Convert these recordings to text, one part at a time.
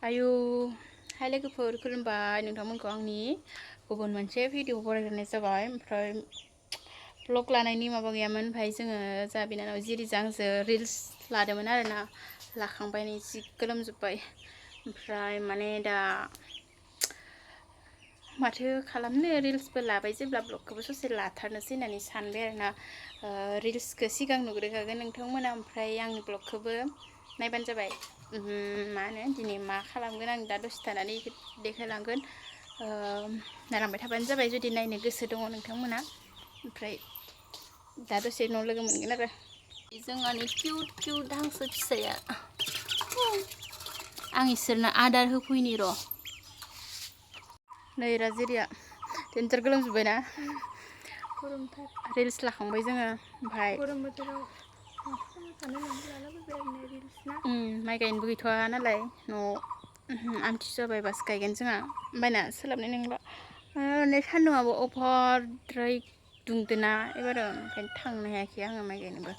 आयु हाय लोगोफोर खुलुमबाय नोंथांमोनखौ आंनि गुबुन मोनसे भिडिअ बरायग्रोनाय जाबाय ओमफ्राय ब्लग लानायनि माबा गैयामोन ओमफ्राय जोङो जा बिनानाव जिरिजों आंजों रिल्स लादोंमोन आरोना लाखांबाय नै जि गोलोमजोब्बाय ओमफ्राय माने दा माथो खालामनो रिल्सबो लाबाय जेब्ला ब्लगखौबो ससे लाथारनोसै होननानै सानबाय आरोना रिल्सखौ सिगां नुग्रोखागोन नोंथांमोना ओमफ्राय आंनि ब्लगखौबो नायबानो जाबाय मा होनो दिनै मा खालामगोन आं दा दसे थानानै देखायलांगोन नायलांबाय थाबानो जाबाय जुदि नायनो गोसो दङ नोंथांमोना ओमफ्राय दा दसे उनाव लोगो मोनगोन आरो जोंहानि किउट किउट हांसो फिसाया आं इसोरनो आदार होफैनि र' नै राजिरिया टेनजार गोलोमजोब्बायना गरमथार रिल्स लाखांबाय जोङो ओमफ्राय गरम बोथोराव माइ गायनोबो गैथ'वा नालाय न'आव आमथिसुवा बायबासो गायगोन जोंहा ओमफ्रायना सोलाबनाय नंला माने सान्दुंआबो अभारद्राय दुंदोना एबार ओंखायनो थांनो हायाखै आङो माइ गायनोबो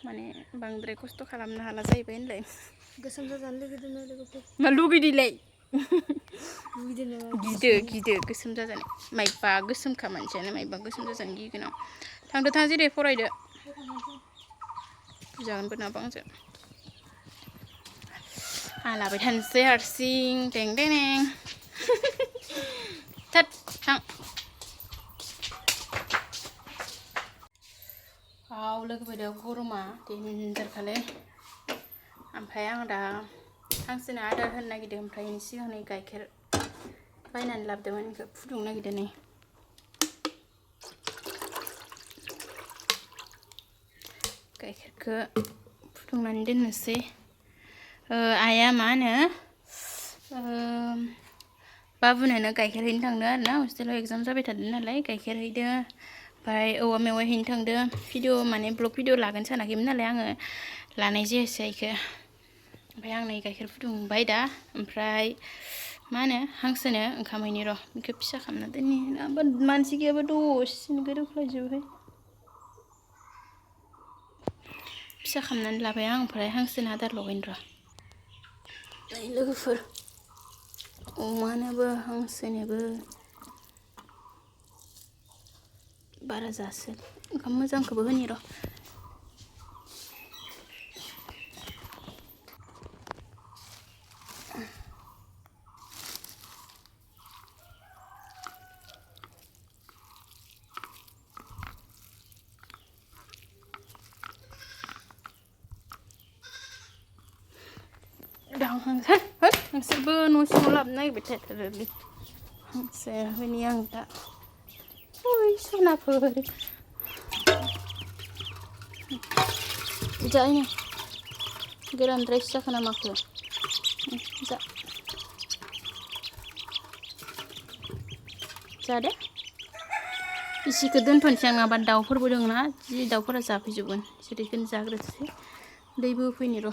माने बांद्राय खस्थ' खालामनो हाला जाहैबाय होनलाय गोसोम जाजानो लुगैदों लोगोफोर मा लुगैदोंलाय गिदो गोसोम जाजानो माइबा गोसोमखा मानसियानो माइबा गोसोम जाजानो गिगोन आं थांदो थां जेरै फरायदो बुजागोनबो नामा आंजों आलाबाय थानोसै हारसिं टें टें थोद थां लोगोफोरजों गरमा देनजारखालै ओमफ्राय आं दा हांसोनो आदार होनो नागिरदों ओमफ्राय बेनि सिगां नै गाइखेर बायनानै लाबोदोंमोन बेखौ फुदुंनो नागिरदों नै गाइखेरखौ फुदुंनानै दोननोसै आइया मा होनो बाबुनोनो गाइखेर हैनो थांदों आरोना हस्टेलाव एग्जाम जाबाय थादों नालाय गाइखेर हैदों ओमफ्राय औवा मेवाइ हैनो थांदों भिडिअ माने ब्लग भिडिअ लागोन सानाखैमोन नालाय आङो लानाय जायासै इखो ओमफ्राय आं नै गाइखेर फुदुंबाय दा ओमफ्राय मा होनो हांसोनो ओंखाम हैनि र' बेखौ फिसा खालामना दोननि मानसि गैयाबा दसेनो गोदौख्लायजोबोहाय फिसा खालामनानै लाबाय आं ओमफ्राय हांसोनो आदार लगायनो र' नै लोगोफोर अमानोबो हांसोनोबो बारा जासो ओंखाम मोजांखौबो होनि र' हांसोबो न' सिङाव लाबोनो नागिरबाय थाथारोलै हांसो होनि आं दा ओइ सनाफोर जायनो गोरानद्रायसो जाखो ना माखो जा जादो इसिखौ दोनथ'नोसै आं नङाबा दाउफोरबो दङ ना जि दाउफोरा जाफैजोबगोन बिसोर बेखौनो जाग्रोसै दैबो होफैनि र'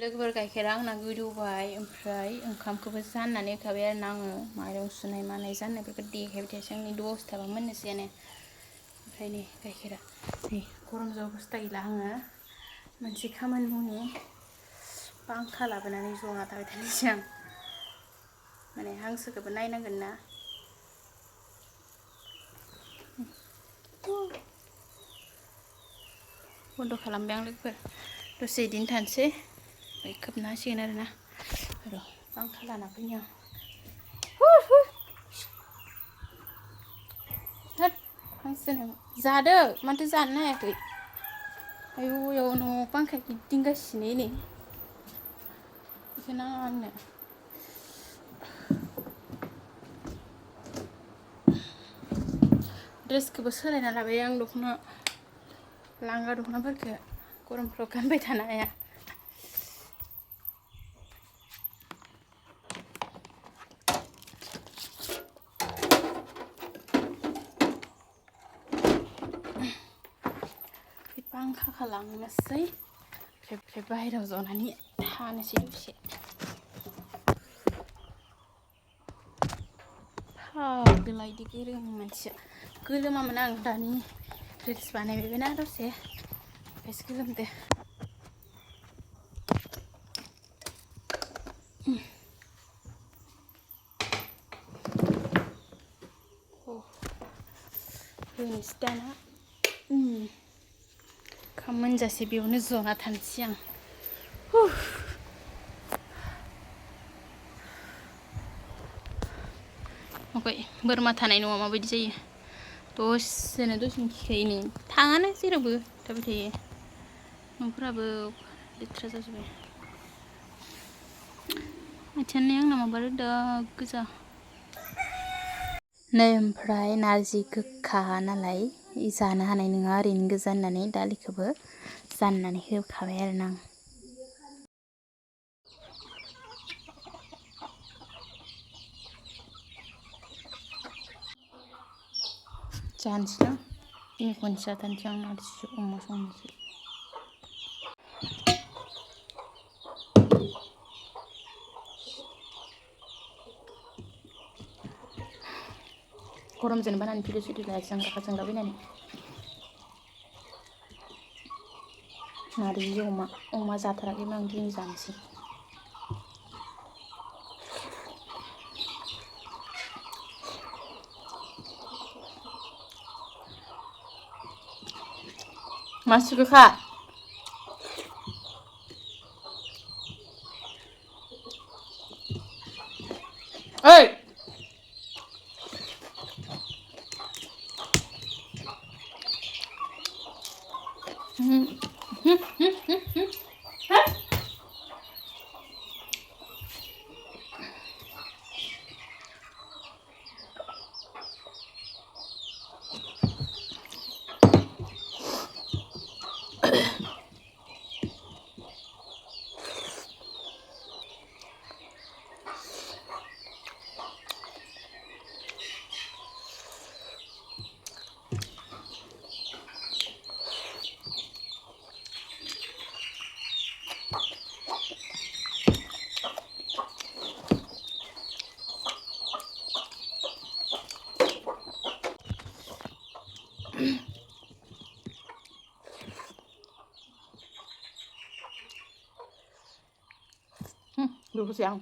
लोगोफोर गाइखेरा आंना गोदौबाय ओमफ्राय ओंखामखौबो जाननानै होखाबाय आरो आङो माइरं सुनाय मानाय जाननायफोरखौ देखायबाय थायासै आंनि दसे थाबा मोननोसैयानो ओमफ्राय नै गाइखेरा नै गरम जाबा अबस्था गैला आङो मोनसे खामानि मावनि पांखा लाबोनानै जना थाबाय थानोसै आं माने हांसोखौबो नायनांगोन ना बन्द' खालामबाय आं लोगोफोर दसे इदिनो थानोसै ओमफ्राय खोबना होसिगोन आरोना र' पांखा लाना फैनि आं होद हांसोनो जादो माथो जानो हायाखै आयौ आयौ न'आव पांखाया गिदिंगासिनो नै बेखौ नाङा आंनो ड्रेसखौबो सोलायना लाबाय आं दख'ना लांगा दख'नाफोरखौ गरमफ्राव गानबाय थानो हाया पांखा खालामनोसै ओमफ्राय बाहेरायाव जनानै थानोसै दसे गोलायदि गोरोम मानसिया गोलोमामोन आं दानि रिल्स बानायबायना दसे ओमफ्रायसो गोलोमदो होनोसै दाना ओंखाम मोनजासे बेयावनो जना थानोसै आं ओमफ्राय बोरमा थानाय न'आ माबायदि जायो दसेनो खिखायो नै थाङानो जेरावबो थाबाय थायो न'फोराबो लेथ्रा जाजोब्बाय आथिङानो आंना माबा रोदा गोजा नै ओमफ्राय नारजि गोखा नालाय जानो हानाय नङा ओरैनो गोजा होननानै दालिखौबो जाननानै होखाबाय आरोना आं जानोसै ना दिनै खनसे जाथारनोसै आं नारजिजों अमा संनोसै गरमजों बानानै भिडिअ सिडिअ लायासै आं रागा जोंलाबायनानै नारजिजों अमा जाथाराखैमोन आं दिनै जानोसै मासि गोखा ओइ बेखौसो आं